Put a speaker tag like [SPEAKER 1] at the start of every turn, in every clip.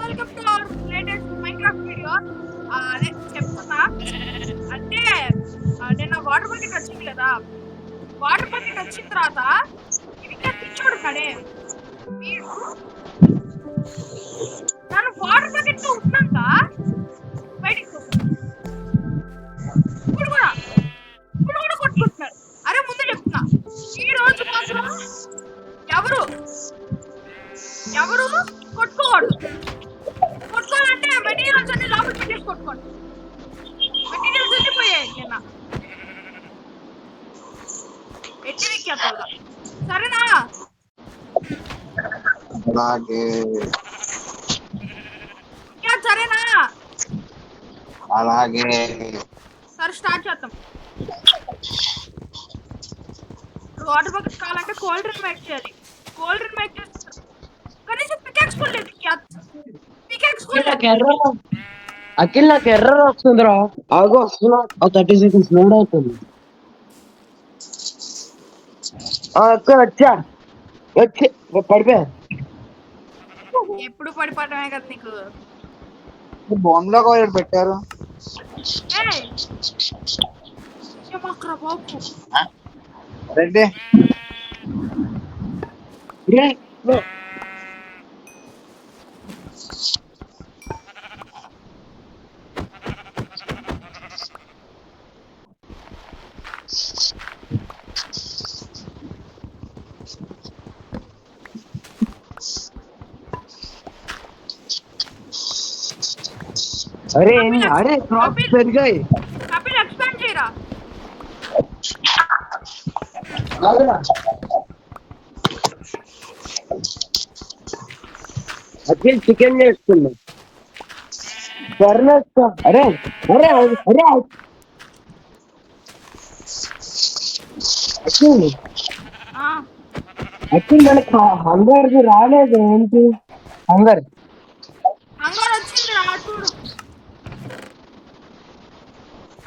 [SPEAKER 1] Welcome to our latest Minecraft video. అదే చెప్తున్నా అంటే నిన్న వాటర్ బకెట్ వచ్చింది కదా. వాటర్ బకెట్ వచ్చిన తర్వాత ఇంకా పిచ్చోడు కడే వీడు నన్ను వాటర్ బకెట్ తో ఉన్నాక బయటికి వస్తున్నాడు. ఇప్పుడు కూడా కొట్టుకుంటున్నాడు. అరే ముందే చెప్తున్నా, ఈ రోజు మాత్రం ఎవరు కొట్టుకోకూడదు. కొట్టుకోవాలంటే మెటీరియల్స్ అన్ని లోపల పెట్టేసి కొట్టుకోండి. మెటీరియల్స్ అన్ని పోయాయి నిన్న ఎట్టివిక్కేతోళ్ళ. సరేనా?
[SPEAKER 2] అలాగే
[SPEAKER 1] సరేనా?
[SPEAKER 2] అలాగే
[SPEAKER 1] సరే స్టార్ట్ చేద్దాం. వాటర్ బకెట్ కావాలంటే కోల్డ్ డ్రింక్ మేక్ చేయాలి. కోల్డ్ డ్రింక్ మేక్ చేస్తే కనీసం పికాక్స్ కూడా లేదు.
[SPEAKER 3] అఖిల్ నాకు ఎర్రర్ వస్తుందిరా. ఆగు వస్తున్నా. 30 సెకండ్స్ లోడ్ అవుతుంది. వచ్చి పడిపోయా.
[SPEAKER 1] ఎప్పుడు పడిపోవటమే కదా నీకు.
[SPEAKER 2] బాంబులో కోయర్ పెట్టారు. రెడ్డి
[SPEAKER 3] అరే క్రాప్స్ పెరిగాయి.
[SPEAKER 1] కపిల్ ఎక్స్పాండ్ చేయరా.
[SPEAKER 3] అఖిల్ చికెన్ చేస్తున్నా. అరే అరే అరే అఖిల్ మనకు హంగర్ రాలేదు. ఏంటి హంగర్
[SPEAKER 1] వచ్చింది రా చూడు.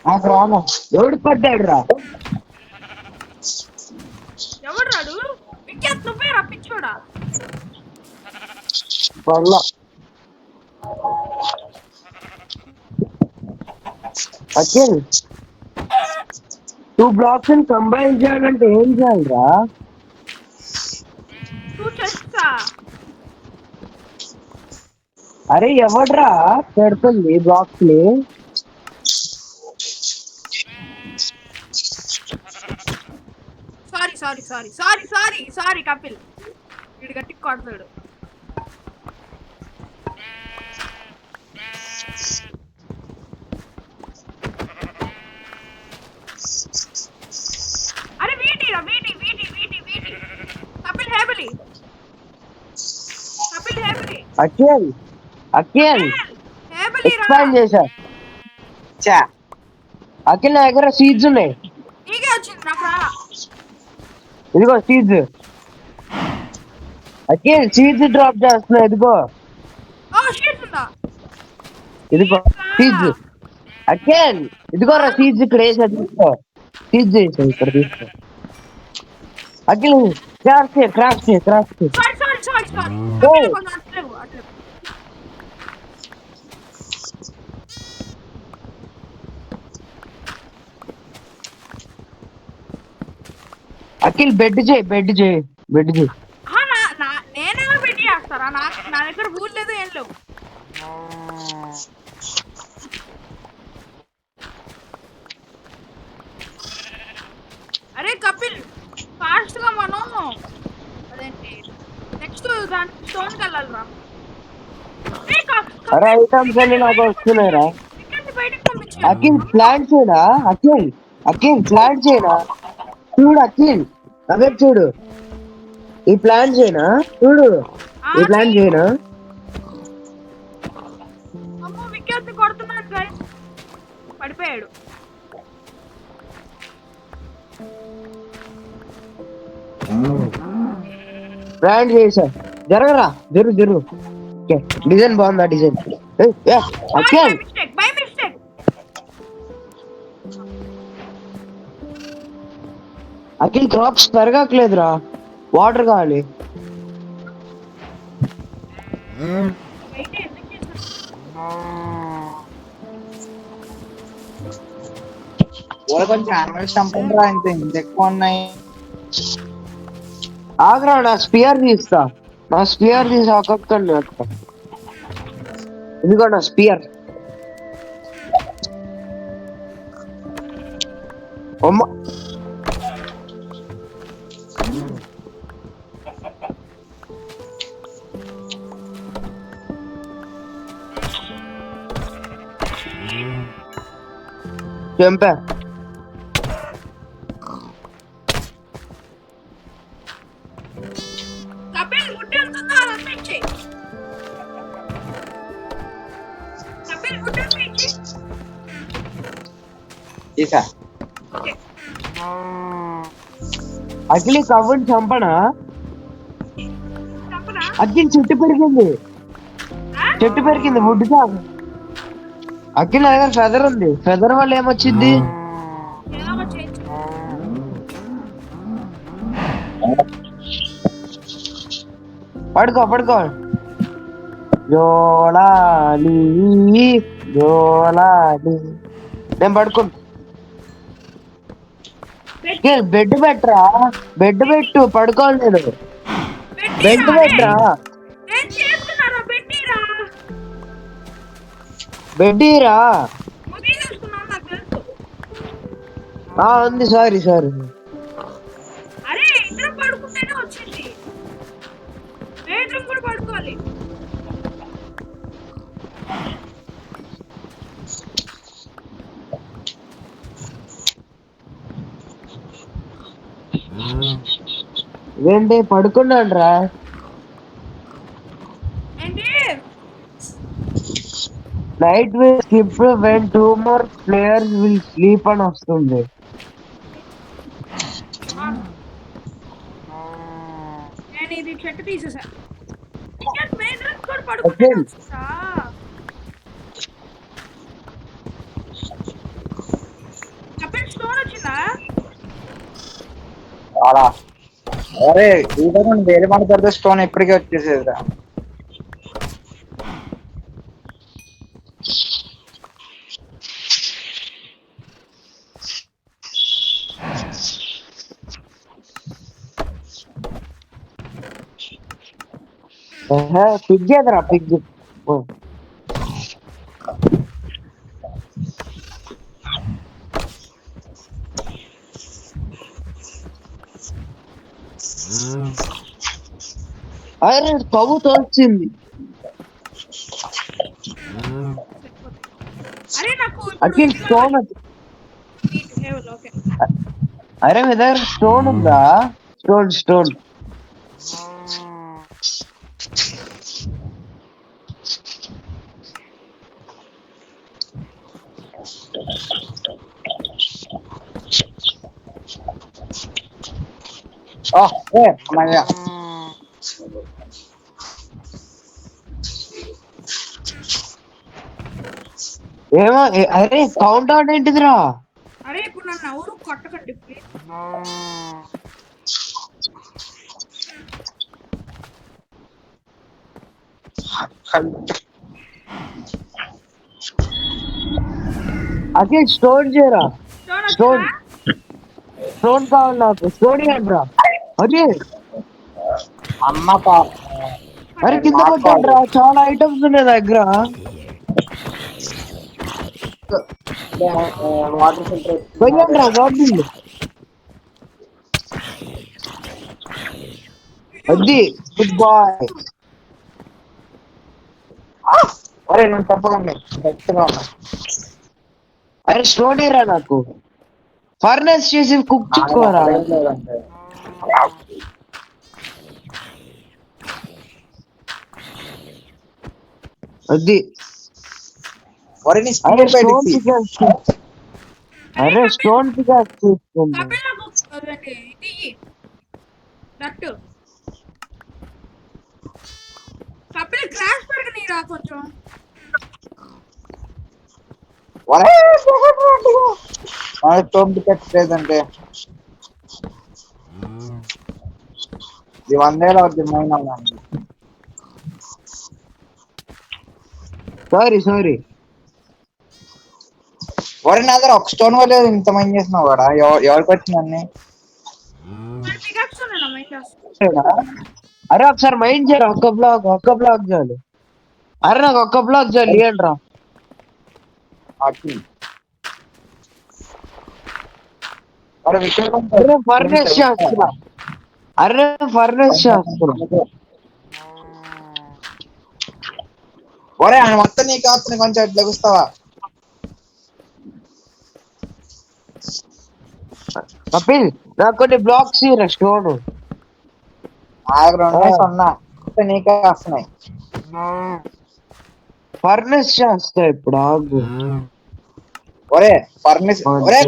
[SPEAKER 3] నాకు రాను. ఎవడు పడ్డాడు రా?
[SPEAKER 1] ఎవడు రాడు? వికెట్ నువ్వేరా పిచ్చోడా.
[SPEAKER 3] అఖిల్ 2 బ్లాక్స్ కంబైన్ చేయాలంటే ఏం చేయాలిరా? అరే ఎవడ్రా పెడుతుంది బ్లాక్స్ ని?
[SPEAKER 1] సారీ కపిల్, వీడు గట్టి కొడతాడు. అరే వీటి కపిల్ హేబలి.
[SPEAKER 3] అఖిల్ ఎక్స్పాండ్ చేశా. అఖిల్ నా దగ్గర సీడ్స్ ఉన్నాయి.
[SPEAKER 1] నీకే వచ్చింది, నాకు రా.
[SPEAKER 3] ఇదిగో సీడ్స్. అఖిల్ సీడ్స్ డ్రాప్ చేస్తున్నా. ఇదిగో ఇదిగో సీడ్స్. అఖిల్ ఇదిగో రా సీడ్స్. ఇక్కడ వేసా తీసుకో. సీడ్స్ వేసా ఇక్కడ తీసుకో. అఖిల్ క్రాఫ్ట్ చేయి. అఖిల్ బెడ్ చేయి.
[SPEAKER 1] నేనేమో పెట్టి చేస్తారా? నా దగ్గర ఊరు లేదు, ఏం లేవు. అరే కపిల్ ఫాస్ట్ గా మనం అదేంటి నెక్స్ట్ దాని స్టోన్ వెళ్ళాలిరా.
[SPEAKER 3] అరే ఐటమ్స్ అన్ని నాకు వస్తున్నాయిరా. అఖిల్ ప్లాన్ చేయనా? అఖిల్ ప్లాన్ చేయనా? చూడు అఖిల్ అదే చూడు. ఈ ప్లాన్ చేయనా? చూడు ఈ ప్లాన్ చేయనా?
[SPEAKER 1] వికెట్ కొడుతున్నాడు గైస్. పడిపోయాడు.
[SPEAKER 3] ప్లాన్ చేసా. జరగరా జరుగు. డిజైన్ బాగుందా? డిజైన్ అఖిల్ అఖిల్ క్రాప్స్ పెరగట్లేదురా. వాటర్ కావాలి.
[SPEAKER 2] కొంచెం యానిమల్స్ చంపండి ఇంత ఇంత ఎక్కువ ఉన్నాయి.
[SPEAKER 3] ఆగ్రా నా స్పియర్ తీస్తా. నా స్పియర్ తీసి ఒక్కొక్కడిని వేస్తా. ఇదిగో నా స్పియర్. అమ్మ చంపా.
[SPEAKER 1] కపిల్ వుడ్ వెళ్తుందా అదంతా ఇచ్చేయి. కపిల్ వుడ్ అంతా ఇచ్చేయి.
[SPEAKER 2] తీసా
[SPEAKER 1] ఓకే
[SPEAKER 3] అఖిలి కవ్వని చంపనా?
[SPEAKER 1] చంపనా?
[SPEAKER 3] అఖిల్ చెట్టు పెరిగింది.
[SPEAKER 1] ఆ?
[SPEAKER 3] చెట్టు పెరిగింది వుడ్ సాగు. అఖిల్ నా దగ్గర ఫెదర్ ఉంది. ఫెదర్ వల్ల ఏమొచ్చింది?
[SPEAKER 1] ఏదో ఒకటి చేయొచ్చు.
[SPEAKER 3] పడుకో పడుకో. జోలాలి జోలాలి. నేను పడుకుంటా.
[SPEAKER 1] పెట్టి
[SPEAKER 3] బెడ్ పెట్టరా, బెడ్ పెట్టు. పడుకోవాలి నేను. బెడ్
[SPEAKER 1] పెట్టిరా.
[SPEAKER 3] పెట్టరా,
[SPEAKER 1] ఏం చేస్తున్నారా? పెట్టిరా.
[SPEAKER 3] బెడ్ రా.
[SPEAKER 1] ముడి తీసుకున్నాను నాకు తెలుసు.
[SPEAKER 3] ఉంది. Sorry sorry.
[SPEAKER 1] అరే ఇద్దరం పడుకుంటేనే వచ్చింది. బెడ్రూమ్ కూడా పడుకోవాలి.
[SPEAKER 3] ఏంటి పడుకున్నాను రా.
[SPEAKER 1] ఏంటి?
[SPEAKER 3] Night will skip when 2 more players will sleep అని వస్తుంది.
[SPEAKER 1] నేను ఇది చెట్టు తీసేసా. బెడ్రూమ్ కూడా పడుకుంటేనే వచ్చిందా? కపిల్ స్టోన్ వచ్చిందా?
[SPEAKER 2] చాలా. అరే ఇదే వేరే మన పెడితే స్టోన్ ఎప్పటికీ వచ్చేసేదిరా.
[SPEAKER 3] Pig ఎదరా Pig. అరే పవ్వు తోచింది.
[SPEAKER 1] అరే నాకు
[SPEAKER 3] అఖిల్ స్టోన్.
[SPEAKER 1] ఓకే
[SPEAKER 3] అరే మీ దగ్గర స్టోన్ ఉందా? Stone stone.
[SPEAKER 2] అమ్మయ్య.
[SPEAKER 3] ఏమో అరే కౌంట్ అవుట్ ఏంటిదిరా?
[SPEAKER 1] అరే ఇప్పుడు నన్ను ఎవరు కొట్టకండి ప్లీజ్.
[SPEAKER 3] అఖిల్ స్టోన్ చేయరా.
[SPEAKER 1] స్టోన్
[SPEAKER 3] స్టోన్ కావాలి నాకు. స్టోన్ ఇవ్వండిరా. అరే
[SPEAKER 2] అమ్మ
[SPEAKER 3] అరే కింద కొట్టండిరా. చాలా ఐటమ్స్ ఉన్నాయి దగ్గర.
[SPEAKER 2] వాటర్ ఫిల్టర్
[SPEAKER 3] పోయండిరా బాబు. అది గుడ్ బాయ్.
[SPEAKER 2] అరే నేను తప్పకుండా గట్టిగా ఉన్నా.
[SPEAKER 3] అరే స్టోన్ ఇరా నాకు. ఫర్నెస్ చేసి కుక్ చేసుకోరా. అది అరే స్టోన్ పికాక్స్. అరే స్టోన్ పికాక్స్ తీసుకోండి.
[SPEAKER 1] కపిల్ నాకు అదండి ఇది దట్టు. కపిల్ గ్రాస్ పెరగనీరా కొంచెం.
[SPEAKER 2] తోండి పెట్టలేదంటే ఇది 100 అవుతుంది.
[SPEAKER 3] Sorry sorry.
[SPEAKER 2] ఒరే నా దగ్గర ఒక స్టోన్ కూడా లేదు, ఇంత మైండ్ చేసినావు కూడా ఎవరికి వచ్చింది అన్ని?
[SPEAKER 1] మరి పికాక్స్ ఉన్నా మైండ్ చేస్తా.
[SPEAKER 3] అరే ఒకసారి మైండ్ చేయరా, ఒక్క బ్లాక్ చాలు. అరే నాకు ఒక్క బ్లాక్ చాలు ఇవ్వండి రా.
[SPEAKER 2] అఖిల్. అరే విషయం
[SPEAKER 3] అరే ఫర్నేస్ చేస్తున్నా, అరే ఫర్నేస్ చేస్తున్నా.
[SPEAKER 2] ఒరే ఆయన మొత్తం నీకు కాస్తుంది, కొంచెం ఇట్లా లెగుస్తావా?
[SPEAKER 3] కపిల్ నాకు కొన్ని బ్లాక్స్ ఇరా స్టోన్.
[SPEAKER 2] ఆగు సున్నా నీకే వస్తున్నాయి.
[SPEAKER 3] ఫర్నేస్ చేస్తా ఇప్పుడు ఆగు.
[SPEAKER 2] ఒరే ఫర్నిచర్ ఒరే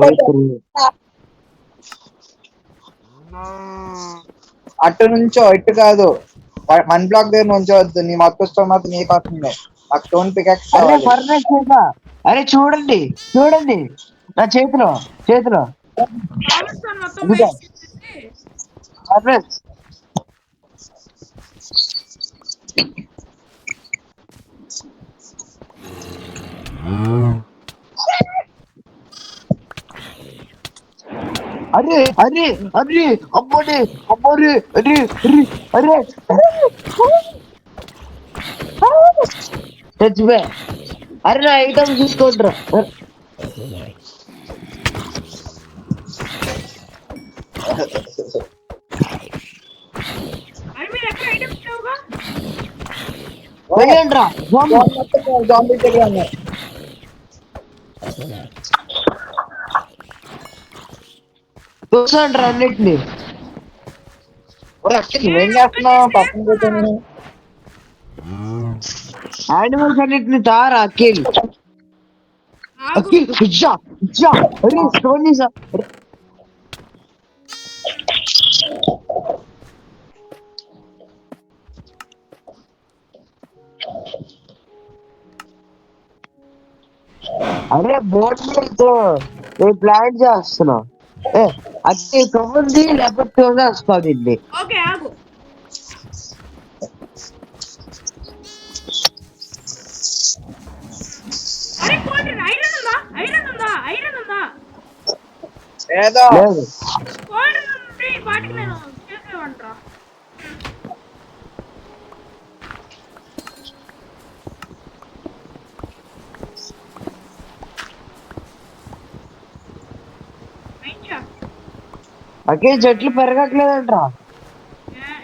[SPEAKER 2] అటు నుంచో ఇటు కాదు, 1 బ్లాక్ దగ్గర నుంచోవద్దు. నీ మొత్తం స్టోన్ మాత్రం నీకు వస్తుంది. నాకు స్టోన్ పికాక్స్
[SPEAKER 3] అరే
[SPEAKER 2] కావాలి.
[SPEAKER 3] ఫర్నేస్ చేసా. అరే చూడండి నా చేతిలో
[SPEAKER 1] కావలసిన మొత్తం
[SPEAKER 3] ఇదిగో.
[SPEAKER 1] వేస్ట్ చేసేసి
[SPEAKER 3] ఫర్నేస్. అరే అరే అరే అమ్మోనే అమ్మోరే అరే అరే తెచ్చిపో. అరే నా ఐటమ్ చూసుకోండిరా.
[SPEAKER 1] అది మీరు ఎక్కడ ఐటమ్స్ లేవుగా.
[SPEAKER 3] వెళ్ళండిరా.
[SPEAKER 2] జాంబీ దగ్గర ఉన్నాయి.
[SPEAKER 3] చూసండిరా అన్నిటిని.
[SPEAKER 2] ఒరే అఖిల్ నువ్వేం చేస్తున్నావు పక్కన కూర్చొని?
[SPEAKER 3] యానిమల్స్ అన్నిటిని తారా అఖిల్.
[SPEAKER 1] ఆగు.
[SPEAKER 3] అఖిల్ ఇచ్చా. అరే స్టోన్ తీసా. అరే బోట్ తో నేను ప్లాన్ చేస్తున్నా. అది తొమ్మిది లేకపోతే వస్తుంది.
[SPEAKER 1] ఓకే ఆగు. అరే కోల్డ్ ఐరన్ ఉందా
[SPEAKER 2] ఏదో
[SPEAKER 3] లేదు.
[SPEAKER 1] కోల్డ్ ఉంటే వాటికి నేను చేసేవంటరా.
[SPEAKER 3] అకే చెట్లు పెరగట్లేదంట్రా.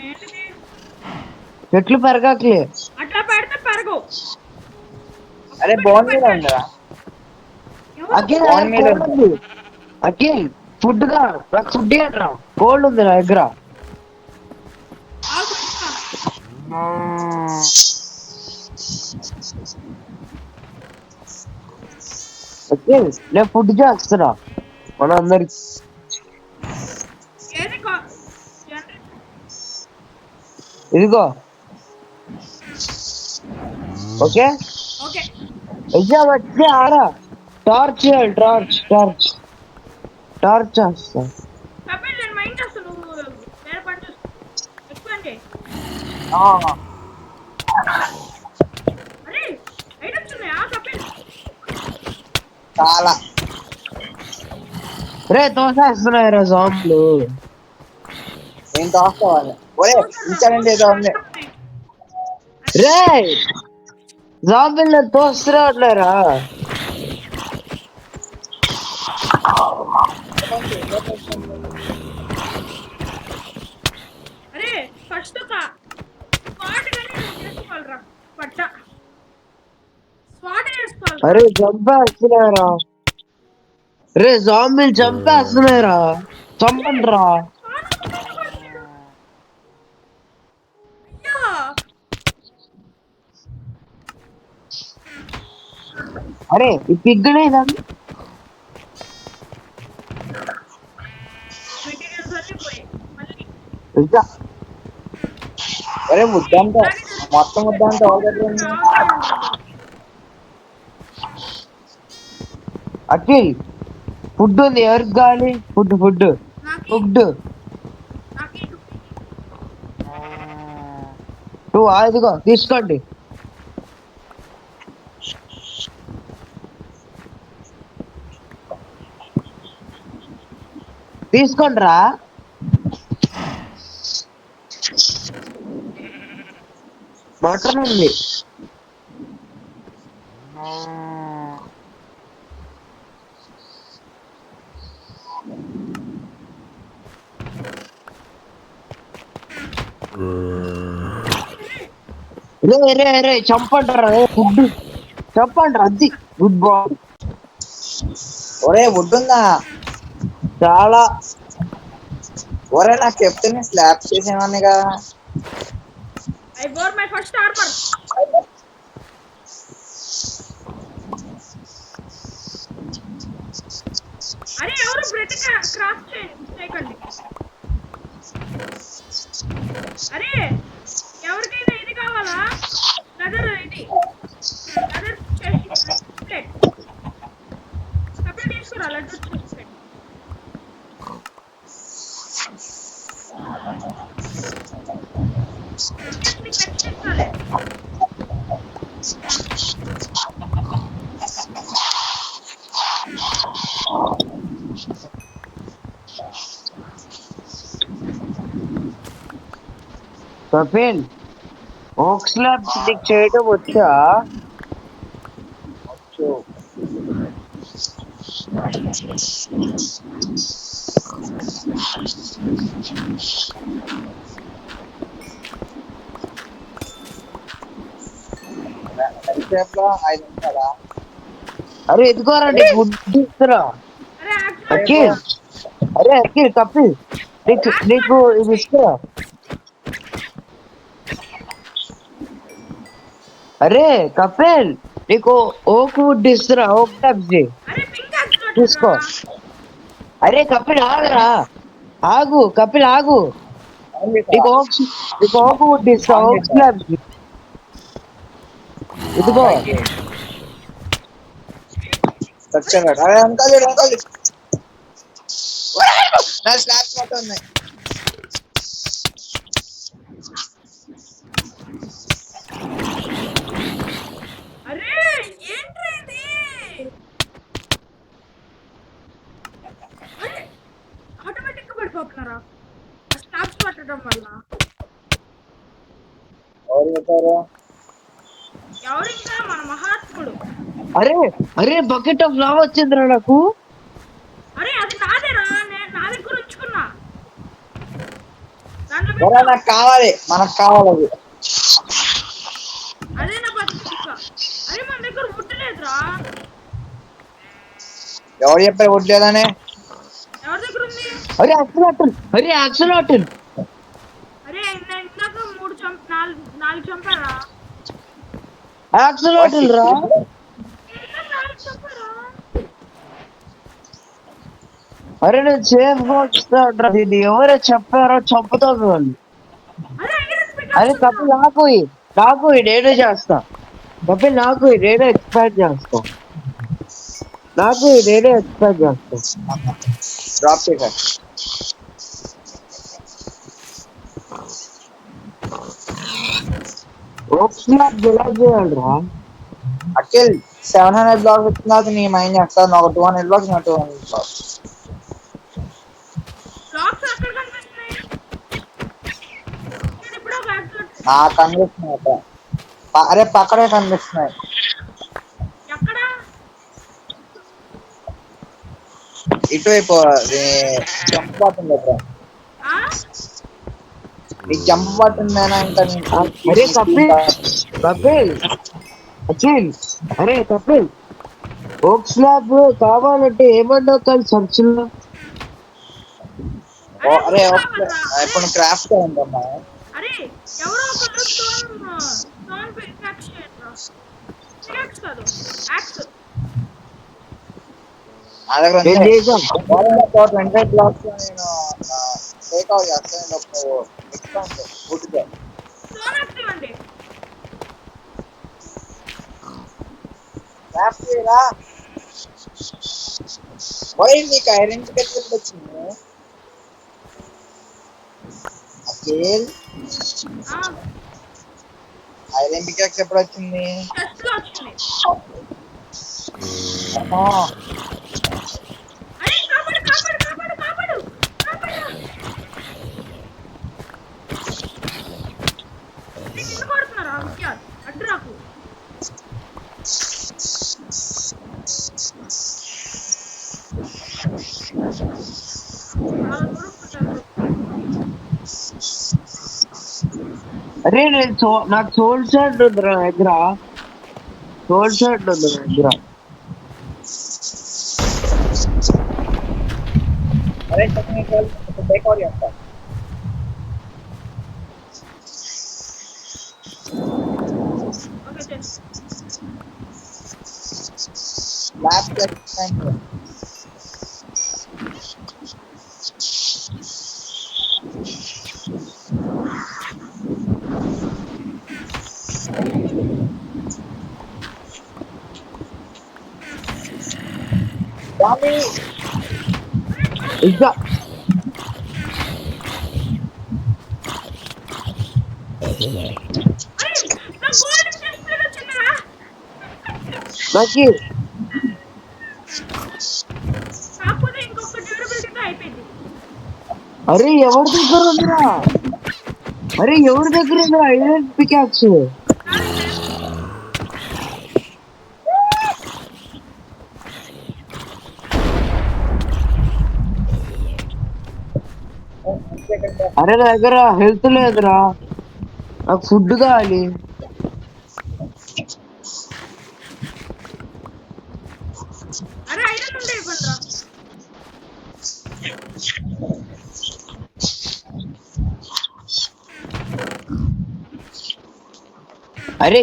[SPEAKER 1] ఏంటిది
[SPEAKER 3] చెట్లు పెరగట్లే.
[SPEAKER 1] అట్లా పెడితే పెరగవు.
[SPEAKER 2] అరే బోన్ మీద ఉండరా?
[SPEAKER 3] అఖిల్
[SPEAKER 2] Bone మీద
[SPEAKER 3] కోల్డ్ ఉంది. అఖిల్ ఫుడ్ గా నాకు ఫుడ్ ఏంట్రా. కోల్డ్ ఉంది నా దగ్గర.
[SPEAKER 1] ఆగు ఇంకా.
[SPEAKER 3] అఖిల్ నేను ఫుడ్ చేస్తున్నా మన అందరికి.
[SPEAKER 1] ఏది
[SPEAKER 3] ఇదిగో. ఓకే
[SPEAKER 1] ఓకే
[SPEAKER 3] ఎగ్జామ్ వచ్చి ఆరా టార్చ్ చేయాలి. టార్చ్ చేస్తా.
[SPEAKER 1] కపిల్ నేను మైండ్ చేస్తాను, నువ్వు వేరే పని చూసుకో. ఎక్స్ప్లెయిన్ చేయి. అరే ఐటమ్స్ ఉన్నాయా కపిల్?
[SPEAKER 2] చాలా
[SPEAKER 3] రే తోసేస్తున్నాయి రా జాంబులు.
[SPEAKER 2] నేను తోస్తావాలి. ఒరే ఇంచాలంటే ఏదో ఉంది.
[SPEAKER 3] రే జాంబులు తోస్తున్నా ఉన్నారా?
[SPEAKER 1] అరే ఫస్ట్ ఒక స్పాట్ కానీ చేసుకోవాలరా. పట్ట స్పాట్ చేసుకోవాలి.
[SPEAKER 3] అరే చంపేస్తున్నారా. రే జాంబులు చంపేస్తున్నారా. చంపండి రా. అరే ఈ పిగ్గనే ఇదండి.
[SPEAKER 1] మెటీరియల్స్ అన్ని పోయి మళ్ళీ
[SPEAKER 3] ఇంకా
[SPEAKER 2] ఒరే ముద్దంతా మొత్తం ముద్దంతా ఎవరి దగ్గర ఉంది?
[SPEAKER 3] అఖిల్ ఫుడ్ ఉంది. ఎవరికి కావాలి ఫుడ్? ఫుడ్ నువ్వు ఇదిగో తీసుకోండి. తీసుకోండిరా. మటన్ ఉంది. రే చంపండిరా. ఫుడ్ చంపండి. అది గుడ్ బాయ్.
[SPEAKER 2] ఒరే వుడ్ ఉందా?
[SPEAKER 3] చాలా.
[SPEAKER 2] ఒరే నాకు చెప్తే నేను స్లాబ్ చేసేవాడిని కదా.
[SPEAKER 1] I bore my first armour. అరే ఎవరు బ్రెడ్ క్రాఫ్ట్ చేయకండి. అరే ఎవరికైనా ఇది కావాలా? లెదర్ ఇది లెదర్ ప్లేట్ సపరేట్ తీసుకురా. లెదర్ ప్లేట్
[SPEAKER 3] కపిల్ ఓక్ స్లాబ్ నీకు చేయడం వచ్చా?
[SPEAKER 2] ఎంతసేపు 5 నిమిషాలా?
[SPEAKER 3] అరే ఎదుకోరా నీకు ఫుడ్ తీసుకురా. అఖిల్ అరే అఖిల్ కపిల్ నీకు ఇది ఇస్తురా. అరే కపిల్ నీకు ఓక్ వుడ్ ఇస్తురా. ఓక్ టబ్స్ తీసుకో. అరే కపిల్ ఆగరా. ఆగు కపిల్ ఆగు. నీకు ఓక్ వుడ్ ఇస్తా. ఓక్ స్లాబ్స్ ఇదిగో.
[SPEAKER 2] అరే అంకాలి నా స్లాబ్స్ మొత్తం ఉన్నాయి.
[SPEAKER 1] అరే ఏంట్రా ఇది? అరే ఆటోమేటిక్ గా పడిపోతున్నారా స్లాబ్స్ పట్టడం వల్ల? ఎవరింకా మన మహాత్ముడు.
[SPEAKER 3] అరే బకెట్ ఆఫ్ లావా వచ్చిందిరా నాకు.
[SPEAKER 1] అరే అది నాదేరా, నేను నా దగ్గర ఉంచుకున్నా.
[SPEAKER 2] నాకు కావాలి, మనకు కావాలి అది.
[SPEAKER 1] అదే నా బతుక. అరే మన దగ్గర వుడ్ లేదురా.
[SPEAKER 2] ఎవరు చెప్పారు వుడ్ లేదని?
[SPEAKER 1] ఎవరి దగ్గర ఉంది?
[SPEAKER 3] అరే యాక్సలాటల్.
[SPEAKER 1] అరే ఇందాక 4 చంపారా?
[SPEAKER 3] యాక్సలాటల్ రా.
[SPEAKER 1] 4 చంపారా?
[SPEAKER 3] అరే నేను సేఫ్ గా వస్తాడ్రా. ఇది ఎవరో చెప్పారో చంపుతాను వాళ్ళు. అరే కపిల్ నాకు నేను చేస్తా. కపిల్ నాకు నేను ఎక్స్పెక్ట్ చేస్తా.
[SPEAKER 2] డ్రాప్ చేశారు. అఖిల్ 700 బ్లాక్స్ వచ్చిన నీ మైండ్ చేస్తాను. ఒక 200 బ్లాక్స్ 200 బ్లాక్స్. నాకు కనిపిస్తున్నాయి. అరే పక్కనే కనిపిస్తున్నాయి. ఇటువైపు జంప్ బాటన్ దగ్గర. నీ జంప్ బాటన్
[SPEAKER 3] అరే కపిల్ అరే కపిల్ ఓక్ స్లాబ్ కావాలంటే ఏమన్నా కానీ సర్చ్ లో.
[SPEAKER 2] అరే ఇప్పుడు క్రాఫ్ట్ ఉందమ్మా.
[SPEAKER 1] అరే ఎవరో ఒకరు స్టోన్ పికాక్స్ చేయండిరా. పికాక్స్ కాదు యాక్స్.
[SPEAKER 2] నా దగ్గర
[SPEAKER 3] నేను చేసాం.
[SPEAKER 2] 25 బ్లాక్స్ నేను టేక్ అవుట్ చేస్తాను. డిస్కౌంట్ గుడ్గా
[SPEAKER 1] స్టోన్ యాక్స్ ఇవ్వండి.
[SPEAKER 2] క్రాఫ్ట్ చేయరా. ఓయ్ నీకు ఐరన్ పికెట్ ఎప్పుడు వచ్చింది? అఖిల్ ఐరన్ పికెట్స్ ఎప్పుడు వచ్చింది?
[SPEAKER 3] అరే నాకు సోల్ షాట్ ఉంది నా దగ్గర. సోల్ షాట్ ఉంది నా దగ్గర.
[SPEAKER 2] अरे टेक्निकल तो बैक और आता
[SPEAKER 1] ఓకే చేసి
[SPEAKER 2] लैब टेस्ट टाइम Dami
[SPEAKER 3] ఇంకా
[SPEAKER 1] అరే నా గోల్డ్ డిస్ప్లే వచ్చిందా
[SPEAKER 3] నాకు
[SPEAKER 1] కాకపోతే ఇంకొక డ్యూరబిలిటీతో అయిపోయింది.
[SPEAKER 3] అరే ఎవరి దగ్గర ఉందిరా? అరే ఎవరి దగ్గర ఉందిరా ఐరన్ పికాక్స్? అరే నా దగ్గర హెల్త్ లేదురా, నాకు ఫుడ్ కావాలి.
[SPEAKER 1] అరే ఐరన్ ఉండే ఇవ్వండిరా.
[SPEAKER 3] అరే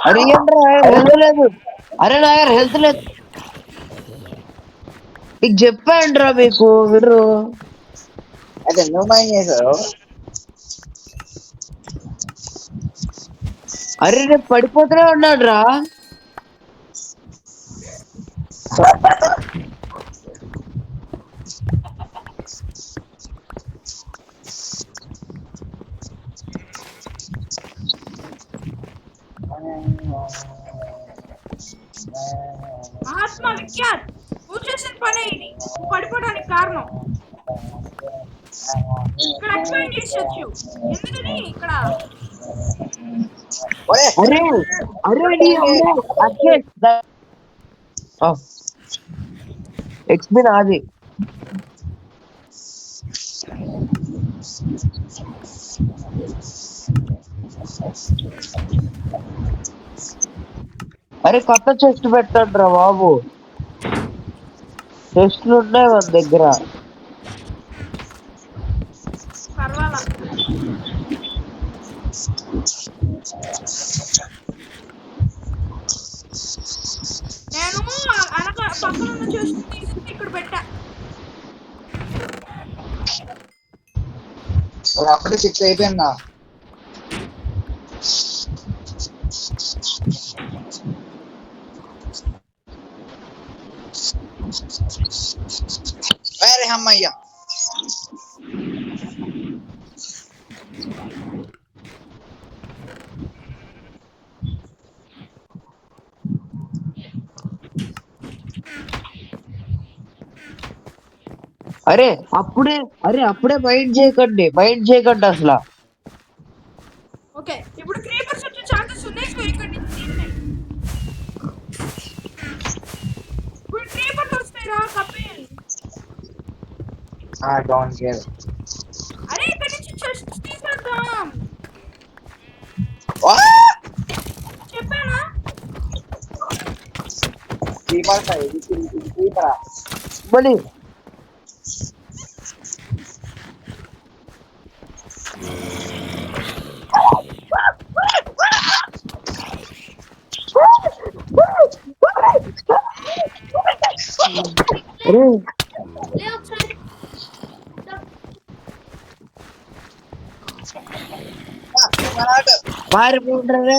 [SPEAKER 3] అరే ఏంట్రా హెల్త్ లేదు? అరే నా దగ్గర హెల్త్ లేదు. నీకు చెప్పానురా మీకు మీరు.
[SPEAKER 2] అదే నువ్వు మైండ్ చేసావు.
[SPEAKER 3] అరే రేపు పడిపోతూనే ఉన్నాడు రా.
[SPEAKER 1] మహాత్మా విఖ్యాత్ నువ్వు చేసిన పనే ఇది. నువ్వు పడిపోవడానికి కారణం. ఇక్కడ ఎక్స్ప్లెయిన్ చేసొచ్చు ఎందుకని ఇక్కడ.
[SPEAKER 3] అరే అరే ఎక్స్పీ నాది. అరే కొత్త చెస్ట్ పెట్టండి రా బాబు. చెస్ట్లు ఉన్నాయి మన దగ్గర.
[SPEAKER 1] పర్వాలా నేను అనక పక్కన ఉన్న చెస్ట్ తీసి ఇక్కడ పెట్టా.
[SPEAKER 2] అప్పుడే ఫిక్స్ అయిపోయిందా? అరే అమ్మయ్యా
[SPEAKER 3] అప్పుడే మైండ్ చేయకండి అసలు.
[SPEAKER 1] ఓకే ఇప్పుడు క్రీపర్స్ వచ్చే ఛాన్సెస్ ఉన్నాయి. సో ఇక్కడ నుంచి తీసేయ్. ఇప్పుడు క్రీపర్స్ వస్తాయిరా కపిల్.
[SPEAKER 2] Don't care.
[SPEAKER 1] అరే ఇక్కడ నుంచి చెస్ట్ తీసేద్దాం చెప్పానా?
[SPEAKER 3] మళ్ళీ పారిపోండ్రే.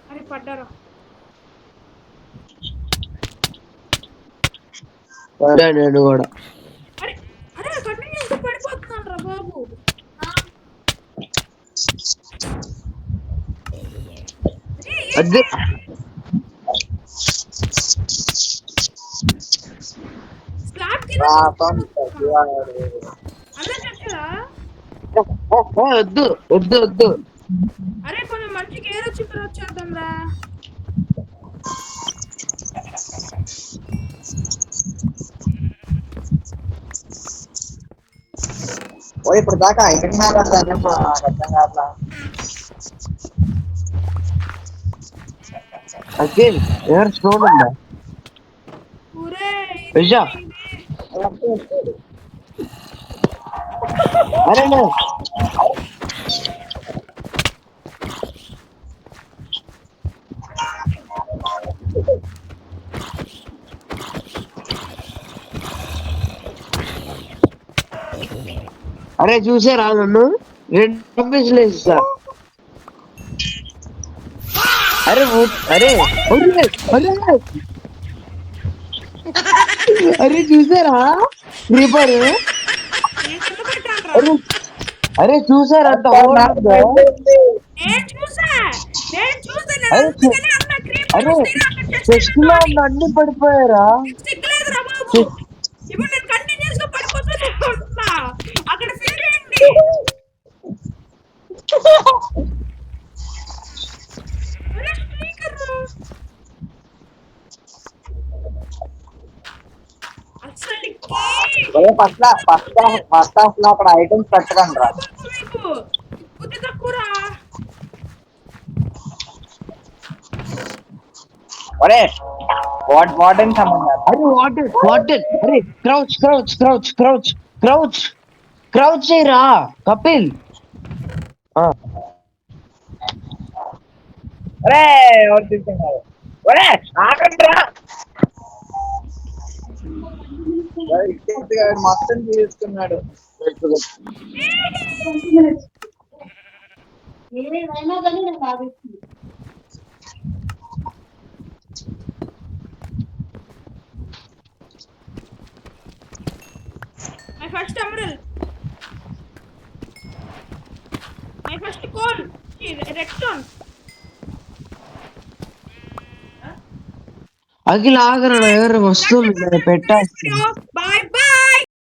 [SPEAKER 1] అరే పడ్డారా?
[SPEAKER 3] నేను కూడా
[SPEAKER 1] అరే అరే కంటిన్యూ పడిపోతున్నాను రా
[SPEAKER 3] వద్దు.
[SPEAKER 1] స్లాబ్ కింద
[SPEAKER 2] రాతం
[SPEAKER 1] అన్న చచ్చాడా?
[SPEAKER 3] వద్దు వద్దు వద్దు.
[SPEAKER 1] అరే కొంచెం మంచిగా ఏర్ వచ్చిన తర్వాత చేద్దాం రా.
[SPEAKER 2] ఓ ఇప్పుడు దాకా ఐటమ్ మీద నాకు అర్థం కావట్లా.
[SPEAKER 3] అఖిల్ ఎవరు స్టోన్ ఉందా?
[SPEAKER 1] ఊరే
[SPEAKER 3] విజా అరే అరే చూసారా నన్ను 2 పీసులు వేస్తా. అరే అరే అరే చూసారా క్రీపర్?
[SPEAKER 1] నేను కింద పెట్టాను రా.
[SPEAKER 3] అరే అరే చూసారా అంత
[SPEAKER 1] నేను చూసా నేను
[SPEAKER 3] అరే
[SPEAKER 1] అందుకనే అన్న క్రీపర్
[SPEAKER 3] అరే
[SPEAKER 1] వస్తే అక్కడ చెస్ట్
[SPEAKER 3] చెస్ట్ లో ఉన్న అన్ని పడిపోయారా?
[SPEAKER 1] సిగ్గులేదురా బాబు. ఇప్పుడు నేను కంటిన్యూస్ గా పడిపోతూనే ఉన్నా. అక్కడ ఫీల్ అయింది. అరే స్పీకర్ అసలు
[SPEAKER 2] ఫస్ట్ హాఫ్ లో అక్కడ ఐటమ్స్ పెట్టకండి రా.
[SPEAKER 1] మీకు బుద్ధి తక్కువరా.
[SPEAKER 2] ఒరే వార్డెన్ సంబంధం.
[SPEAKER 3] అరే వాటర్ అరే క్రౌచ్ చేయరా కపిల్.
[SPEAKER 2] ఒరే ఎవరు తీసుకున్నారు? ఒరే ఆగండి రా. మొత్తం తీసుకున్నాడు.
[SPEAKER 1] My first emerald. My first coal. Redstone.
[SPEAKER 3] Akhil ఆగరా ఎవరు వస్తువులు పెట్టా.
[SPEAKER 1] Bye bye.